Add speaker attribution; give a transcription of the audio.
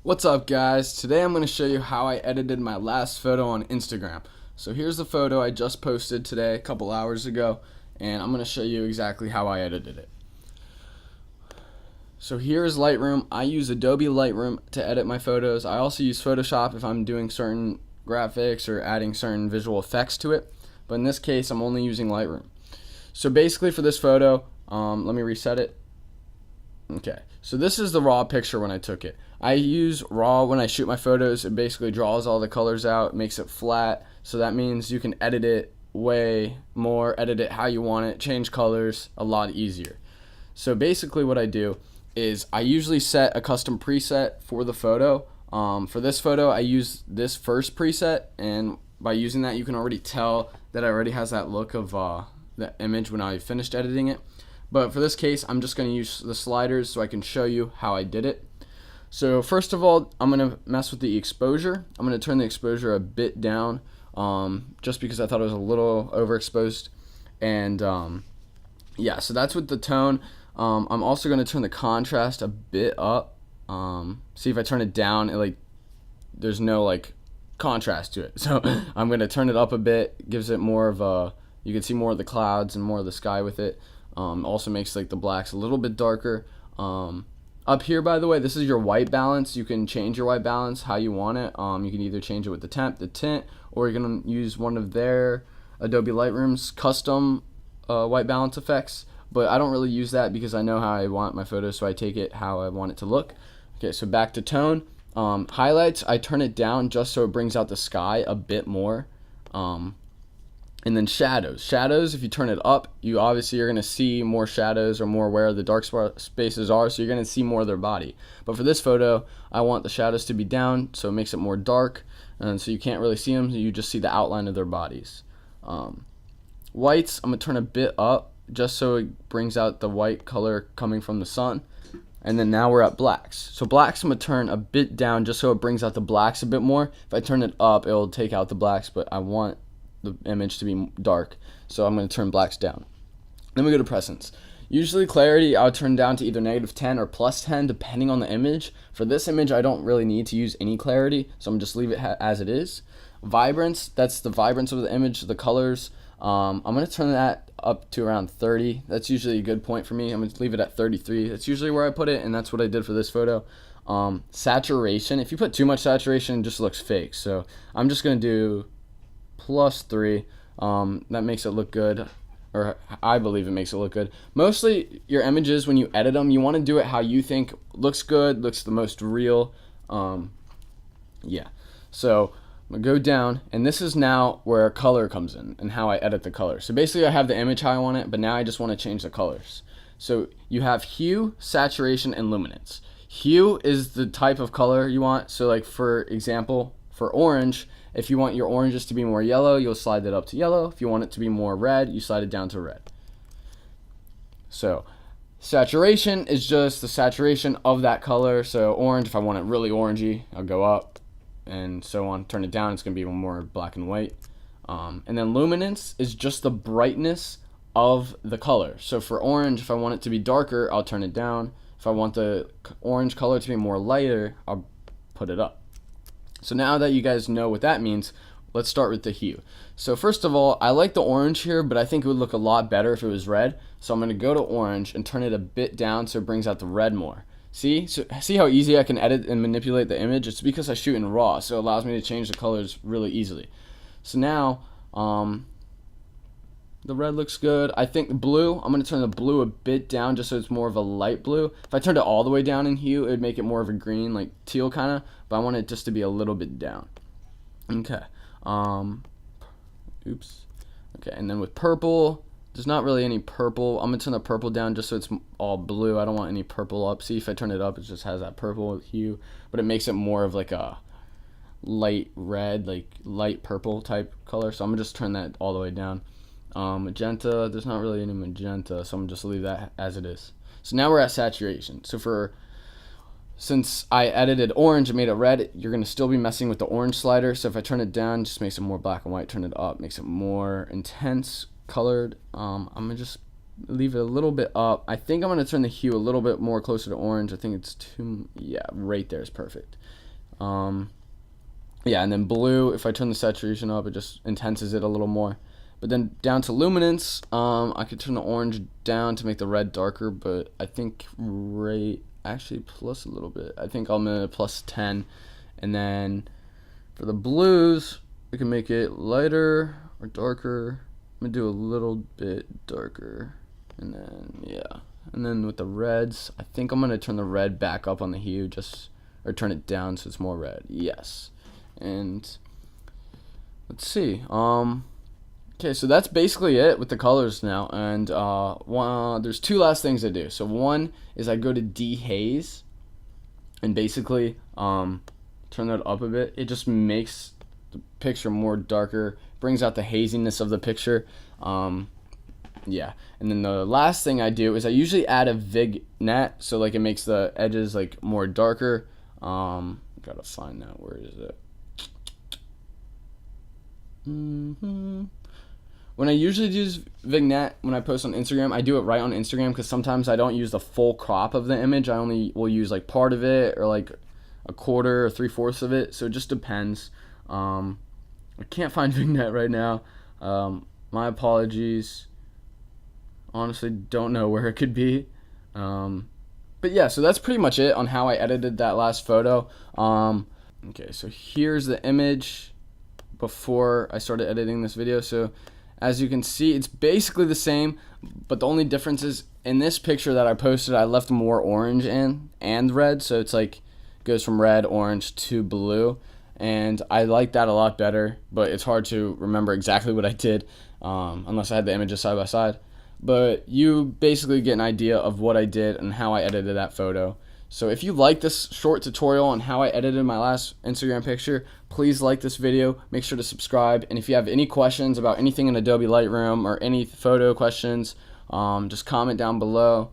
Speaker 1: What's up, guys? Today I'm going to show you how I edited my last photo on Instagram. So here's the photo I just posted today a couple hours ago, and I'm going to show you exactly how I edited it. So here's Lightroom. I use Adobe Lightroom to edit my photos. I also use Photoshop if I'm doing certain graphics or adding certain visual effects to it, but in this case I'm only using Lightroom. So basically for this photo, let me reset it. Okay, so this is the raw picture when I took it. I use raw when I shoot my photos. It basically draws all the colors out, makes it flat, so that means you can edit it way more, edit it how you want it, change colors a lot easier. So basically what I do is I usually set a custom preset for the photo. For this photo I use this first preset, and by using that you can already tell that it already has that look of the image when I finished editing it. But for this case, I'm just going to use the sliders so I can show you how I did it. So first of all, I'm going to mess with the exposure. I'm going to turn the exposure a bit down, just because I thought it was a little overexposed. And yeah, so that's with the tone. I'm also going to turn the contrast a bit up. See if I turn it down, there's no contrast to it. So I'm going to turn it up a bit. Gives it more of a, you can see more of the clouds and more of the sky with it. Also makes the blacks a little bit darker. Up here, by the way, this is your white balance. You can change your white balance how you want it. You can either change it with the tint, or you're going to use one of their Adobe Lightroom's custom white balance effects. But I don't really use that because I know how I want my photos, so I take it how I want it to look. Okay, so back to tone. Highlights, I turn it down just so it brings out the sky a bit more. And then shadows, if you turn it up, you obviously are going to see more shadows or more where the dark spaces are, so you're going to see more of their body. But for this photo, I want the shadows to be down, so it makes it more dark, and so you can't really see them, you just see the outline of their bodies. Whites, I'm going to turn a bit up just so it brings out the white color coming from the sun. And then now we're at blacks. So blacks I'm going to turn a bit down just so it brings out the blacks a bit more. If I turn it up, it'll take out the blacks, but I want the image to be dark, so I'm going to turn blacks down. Then we go to presence. Usually clarity I would turn down to either -10 or +10 depending on the image. For this image I don't really need to use any clarity, so I'm just leave it as it is. Vibrance, that's the vibrance of the image, the colors. I'm going to turn that up to around 30. That's usually a good point for me. I'm going to leave it at 33. That's usually where I put it, and that's what I did for this photo. Saturation, if you put too much saturation it just looks fake, so I'm just going to do +3. That makes it look good, or I believe it makes it look good. Mostly your images, when you edit them, you want to do it how you think looks good, looks the most real. Yeah, so I'm gonna go down, and this is now where color comes in and how I edit the color. So basically I have the image how I want it, but now I just want to change the colors. So you have hue, saturation, and luminance. Hue is the type of color you want. So for example, for orange, if you want your oranges to be more yellow, you'll slide that up to yellow. If you want it to be more red, you slide it down to red. So saturation is just the saturation of that color. So orange, if I want it really orangey, I'll go up, and so on. Turn it down, it's going to be more black and white. And then luminance is just the brightness of the color. So for orange, if I want it to be darker, I'll turn it down. If I want the orange color to be more lighter, I'll put it up. So now that you guys know what that means, let's start with the hue. So first of all, I like the orange here, but I think it would look a lot better if it was red. So I'm going to go to orange and turn it a bit down so it brings out the red more. See how easy I can edit and manipulate the image? It's because I shoot in RAW, so it allows me to change the colors really easily. So now, the red looks good. I think the blue, I'm going to turn the blue a bit down just so it's more of a light blue. If I turned it all the way down in hue, it would make it more of a green, like teal kind of, but I want it just to be a little bit down. Okay. Oops. Okay, and then with purple, there's not really any purple. I'm going to turn the purple down just so it's all blue. I don't want any purple up. See, if I turn it up, it just has that purple hue, but it makes it more of like a light red, like light purple type color. So I'm going to just turn that all the way down. Magenta, there's not really any magenta, so I'm just leave that as it is. So now we're at saturation. So since I edited orange and made it red, you're going to still be messing with the orange slider. So if I turn it down, it just makes it more black and white. Turn it up, makes it more intense colored. I'm going to just leave it a little bit up. I think I'm going to turn the hue a little bit more closer to orange. I think it's too, yeah, right there is perfect. Yeah, and then blue, if I turn the saturation up, it just intenses it a little more. But then down to luminance, I could turn the orange down to make the red darker, but I think actually plus a little bit. I think I'm gonna plus 10. And then for the blues, we can make it lighter or darker. I'm gonna do a little bit darker. And then, yeah. And then with the reds, I think I'm gonna turn the red back up on the hue, or turn it down so it's more red. Yes. And let's see. Okay, so that's basically it with the colors now. And there's two last things I do. So one is I go to Haze and basically turn that up a bit. It just makes the picture more darker, brings out the haziness of the picture. Yeah, and then the last thing I do is I usually add a Vignette, so like it makes the edges like more darker. Gotta find that. Where is it? When I usually use Vignette when I post on Instagram, I do it right on Instagram because sometimes I don't use the full crop of the image. I only will use like part of it or like a quarter or 3/4 of it. So it just depends. I can't find Vignette right now. My apologies. Honestly, don't know where it could be. But yeah, so that's pretty much it on how I edited that last photo. Okay, so here's the image before I started editing this video. So as you can see, it's basically the same, but the only difference is in this picture that I posted, I left more orange in and red, so it's like goes from red, orange to blue, and I like that a lot better, but it's hard to remember exactly what I did unless I had the images side by side. But you basically get an idea of what I did and how I edited that photo. So if you like this short tutorial on how I edited my last Instagram picture, please like this video, make sure to subscribe, and if you have any questions about anything in Adobe Lightroom or any photo questions, just comment down below.